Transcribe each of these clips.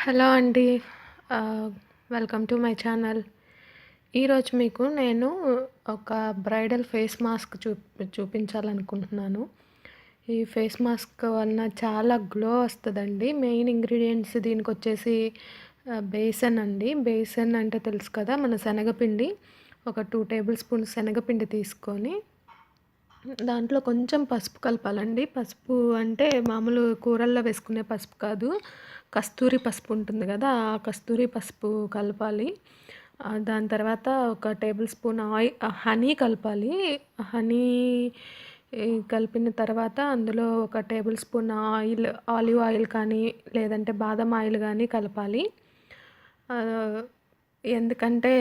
Hello అండి. ఆహ్, welcome to my channel. ఈరోజు మీకు నేను ఒక బ్రైడల్ ఫేస్ మాస్క్ చూపించాలనుకుంటున్నాను. ఈ ఫేస్ మాస్క్ వలన చాలా గ్లో వస్తదండి. మెయిన్ ఇంగ్రీడియెంట్స్ దీనికొచ్చేసి బేసన్ అండి. బేసన్ అంటే తెలుసు కదా! మన శనగపిండి. ఒక 2 టేబుల్ స్పూన్స్ శనగపిండి తీసుకొని దాంట్లో కొంచెం పసుపు కలపాలండి. పసుపు అంటే మామూలు కూరల్లో వేసుకునే పసుపు కాదు. కస్తూరి పసుపు ఉంటుంది గదా! ఆ కస్తూరి పసుపు కలపాలి. దాని తర్వాత ఒక టేబుల్ స్పూన్ హనీ కలపాలి. హనీ కలిపిన తర్వాత అందులో ఒక టేబుల్ స్పూన్ ఆలివ్ ఆయిల్ కానీ, లేదంటే బాదం ఆయిల్ గానీ కలపాలి. ఎందుకంటే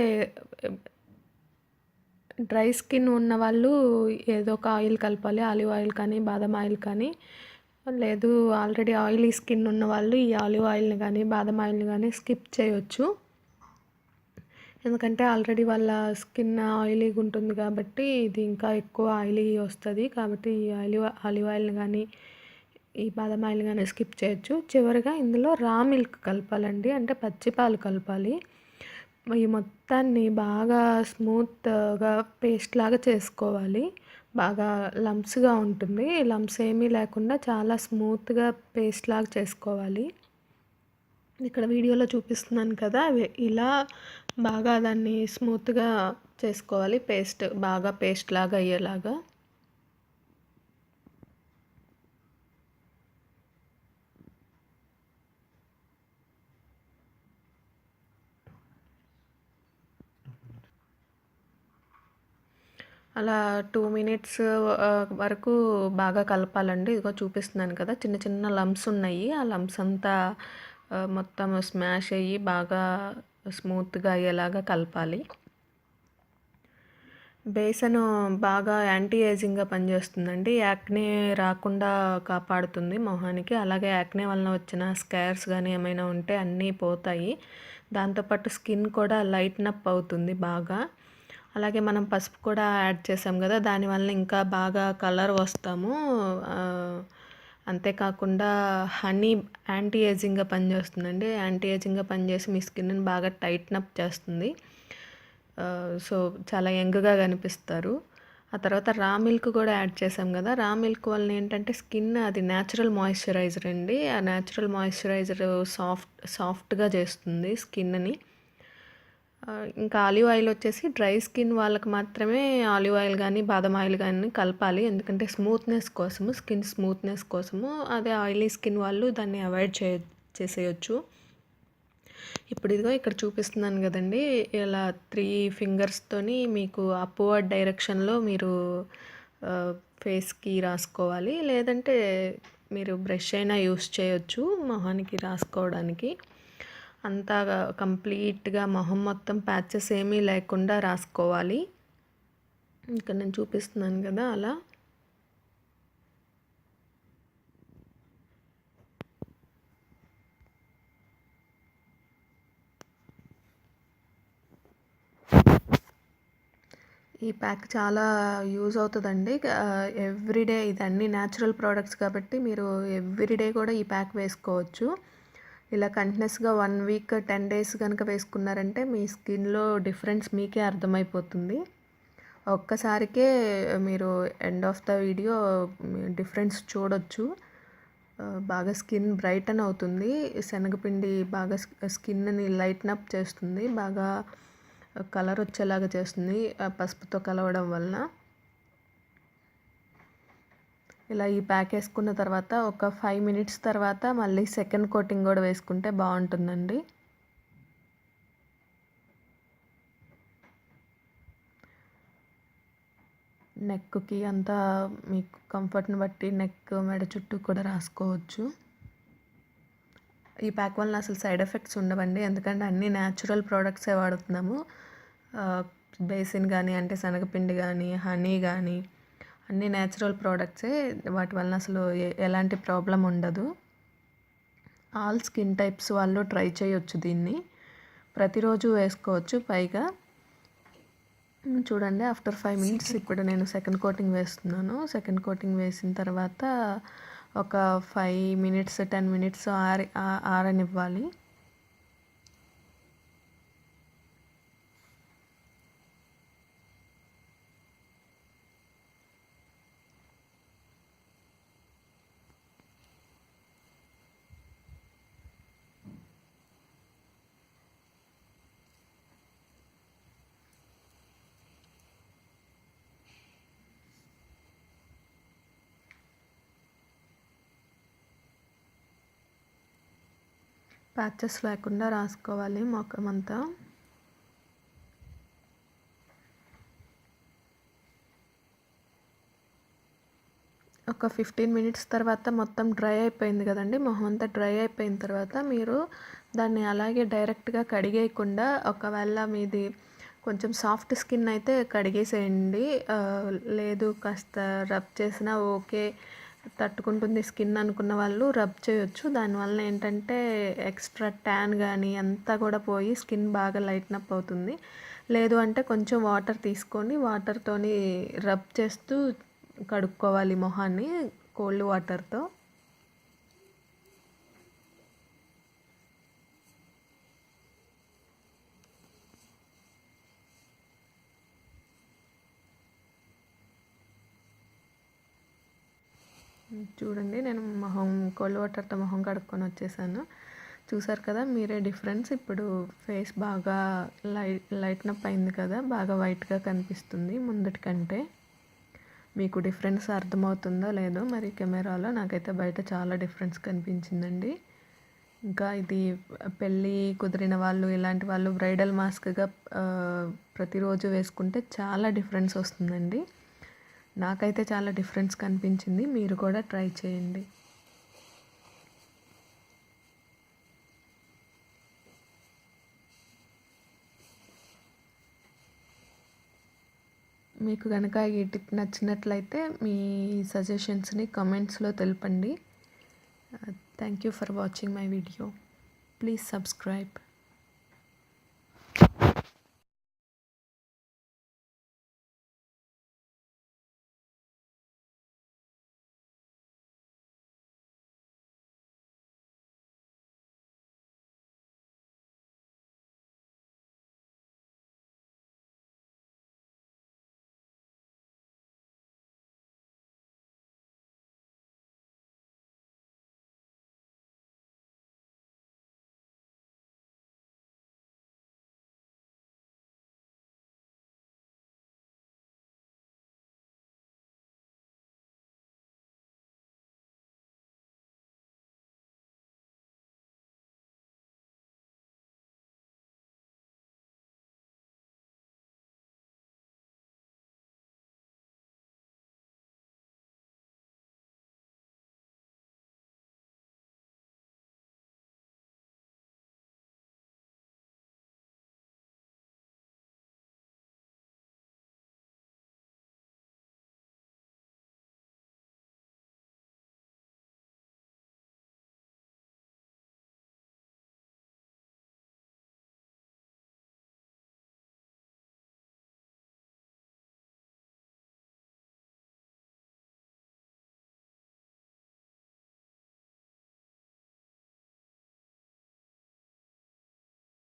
డ్రై స్కిన్ ఉన్నవాళ్ళు ఏదో ఒక ఆయిల్ కలపాలి. ఆలివ్ ఆయిల్ కానీ, బాదం ఆయిల్ కానీ, లేదు ఆల్రెడీ ఆయిలీ స్కిన్ ఉన్నవాళ్ళు ఈ ఆలివ్ ఆయిల్‌ని గానీ, బాదం ఆయిల్‌ని గానీ స్కిప్ చేయొచ్చు. ఎందుకంటే ఆల్రెడీ వాళ్ళ స్కిన్ ఆయిలీగా ఉంటుంది కాబట్టి ఇది ఇంకా ఎక్కువ ఆయిలీ వస్తది. కాబట్టి ఈ ఆలివ్ ఆయిల్‌ని గానీ, ఈ బాదం ఆయిల్ గానీ స్కిప్ చేయొచ్చు. చివరగా ఇందులో రా మిల్క్ కలపాలండి. అంటే పచ్చి పాలు కలపాలి. ఈ మొత్తాన్ని బాగా స్మూత్‌గా పేస్ట్ లాగా చేసుకోవాలి. బాగా లంప్స్‌గా ఉంటుంది. లంప్స్ ఏమీ లేకుండా చాలా స్మూత్‌గా పేస్ట్ లాగా చేసుకోవాలి. ఇక్కడ వీడియోలో చూపిస్తున్నాను కదా! ఇలా బాగా దాన్ని స్మూత్‌గా చేసుకోవాలి. బాగా పేస్ట్ లాగా అయ్యేలాగా. అలా 2 మినిట్స్ వరకు బాగా కలపాలండి. ఇదిగో చూపిస్తున్నాను కదా! చిన్న చిన్న లంప్స్ ఉన్నాయి. ఆ లంప్స్ అంతా మొత్తం స్మాష్ అయ్యి బాగా స్మూత్‌గా అయ్యేలాగా కలపాలి. బేసను బాగా యాంటీ ఏజింగ్‌గా పనిచేస్తుందండి. యాక్నే రాకుండా కాపాడుతుంది మొహానికి. అలాగే యాక్నే వలన వచ్చిన స్కార్స్ గానీ ఏమైనా ఉంటే అన్నీ పోతాయి. దాంతోపాటు స్కిన్ కూడా లైటన్ అప్ అవుతుంది బాగా. అలాగే మనం పసుపు కూడా యాడ్ చేసాం కదా! దానివల్ల ఇంకా బాగా కలర్ వస్తాము. అంతేకాకుండా హనీ యాంటీ ఏజింగ్‌గా పనిచేస్తుందండి. యాంటీ ఏజింగ్‌గా పనిచేసి మీ స్కిన్‌ని బాగా టైటన్ అప్ చేస్తుంది. సో, చాలా యంగ్‌గా కనిపిస్తారు. ఆ తర్వాత రా మిల్క్ కూడా యాడ్ చేసాం కదా! రా మిల్క్ వలన ఏంటంటే స్కిన్ అది న్యాచురల్ మాయిశ్చరైజర్ అండి. ఆ న్యాచురల్ మాయిశ్చరైజర్ సాఫ్ట్‌గా చేస్తుంది స్కిన్‌ని. ఇంకా ఆలివ్ ఆయిల్ వచ్చేసి డ్రై స్కిన్ వాళ్ళకి మాత్రమే ఆలివ్ ఆయిల్ కానీ, బాదం ఆయిల్ కానీ కలపాలి. ఎందుకంటే స్కిన్ స్మూత్‌నెస్ కోసము. అదే ఆయిలీ స్కిన్ వాళ్ళు దాన్ని అవాయిడ్ చేసేయొచ్చు. ఇప్పుడు ఇదిగో ఇక్కడ చూపిస్తున్నాను కదండీ! ఇలా 3 ఫింగర్స్‌తోని మీకు అప్‌వర్డ్ డైరెక్షన్‌లో మీరు ఫేస్‌కి రాసుకోవాలి. లేదంటే మీరు బ్రష్ అయినా యూస్ చేయొచ్చు మొహానికి రాసుకోవడానికి. అంతా కంప్లీట్‌గా మొహం మొత్తం ప్యాచెస్ ఏమీ లేకుండా రాసుకోవాలి. ఇక్కడ నేను చూపిస్తున్నాను కదా! అలా. ఈ ప్యాక్ చాలా యూజ్ అవుతుందండి. ఎవ్రీడే ఇది అన్ని న్యాచురల్ ప్రోడక్ట్స్ కాబట్టి మీరు ఎవ్రీడే కూడా ఈ ప్యాక్ వేసుకోవచ్చు. ఇలా కంటిన్యూస్గా 1 వీక్ 10 డేస్ కనుక వేసుకున్నారంటే మీ స్కిన్లో డిఫరెన్స్ మీకే అర్థమైపోతుంది. ఒక్కసారికే మీరు end of the video difference చూడొచ్చు. బాగా స్కిన్ బ్రైటన్ అవుతుంది. శనగపిండి బాగా స్కిన్ని లైటన్ అప్ చేస్తుంది. బాగా కలర్ వచ్చేలాగా చేస్తుంది పసుపుతో కలవడం వలన. ఇలా ఈ ప్యాక్ వేసుకున్న తర్వాత ఒక 5 మినిట్స్ తర్వాత మళ్ళీ సెకండ్ కోటింగ్ కూడా వేసుకుంటే బాగుంటుందండి. నెక్కి అంతా మీకు కంఫర్ట్ని బట్టి నెక్ మెడ చుట్టూ కూడా రాసుకోవచ్చు. ఈ ప్యాక్ వలన అసలు సైడ్ ఎఫెక్ట్స్ ఉండవండి. ఎందుకంటే అన్ని న్యాచురల్ ప్రోడక్ట్సే వాడుతున్నాము. బేసిన్ కానీ, అంటే శనగపిండి కానీ, హనీ కానీ అన్నీ న్యాచురల్ ప్రోడక్ట్సే. వాటి వలన అసలు ఎలాంటి ప్రాబ్లం ఉండదు. ఆల్ స్కిన్ టైప్స్ వాళ్ళు ట్రై చేయొచ్చు దీన్ని. ప్రతిరోజు వేసుకోవచ్చు. పైగా చూడండి ఆఫ్టర్ 5 మినిట్స్ ఇప్పుడు నేను సెకండ్ కోటింగ్ వేస్తున్నాను. సెకండ్ కోటింగ్ వేసిన తర్వాత ఒక 5 మినిట్స్ 10 మినిట్స్ ఆరనివ్వాలి. ప్యాచెస్ లేకుండా రాసుకోవాలి మొఖం అంతా. ఒక 15 మినిట్స్ తర్వాత మొత్తం డ్రై అయిపోయింది కదండి, మొహం అంతా డ్రై అయిపోయిన తర్వాత మీరు దాన్ని అలాగే డైరెక్ట్గా కడిగేయకుండా, ఒకవేళ మీది కొంచెం సాఫ్ట్ స్కిన్ అయితే కడిగేసేయండి. లేదు కాస్త రబ్ చేసినా ఓకే తట్టుకుంటుంది స్కిన్ అనుకున్న వాళ్ళు రబ్ చేయొచ్చు. దానివల్ల ఏంటంటే ఎక్స్ట్రా ట్యాన్ కానీ అంతా కూడా పోయి స్కిన్ బాగా లైటన్ అప్ అవుతుంది. లేదు అంటే కొంచెం వాటర్ తీసుకొని వాటర్తోని రబ్ చేస్తూ కడుక్కోవాలి మొహాన్ని కోల్డ్ వాటర్తో. చూడండి, నేను మొహం కోల్డ్ వాటర్తో మొహం కడుక్కొని వచ్చేసాను. చూసారు కదా మీరే డిఫరెన్స్. ఇప్పుడు ఫేస్ బాగా లైట్న్ అప్ అయింది కదా, బాగా వైట్గా కనిపిస్తుంది ముందటి కంటే. మీకు డిఫరెన్స్ అర్థమవుతుందో లేదో మరి కెమెరాలో, నాకైతే బయట చాలా డిఫరెన్స్ కనిపించిందండి. ఇంకా ఇది పెళ్ళి కుదిరిన వాళ్ళు, ఇలాంటి వాళ్ళు బ్రైడల్ మాస్క్గా ప్రతిరోజు వేసుకుంటే చాలా డిఫరెన్స్ వస్తుందండి. నాకైతే చాలా డిఫరెన్స్ కనిపించింది, మీరు కూడా ట్రై చేయండి. మీకు కనుక ఈ టిప్ నచ్చినట్లయితే మీ సజెషన్స్ని కమెంట్స్లో తెలపండి. Thank you for watching my video. Please subscribe.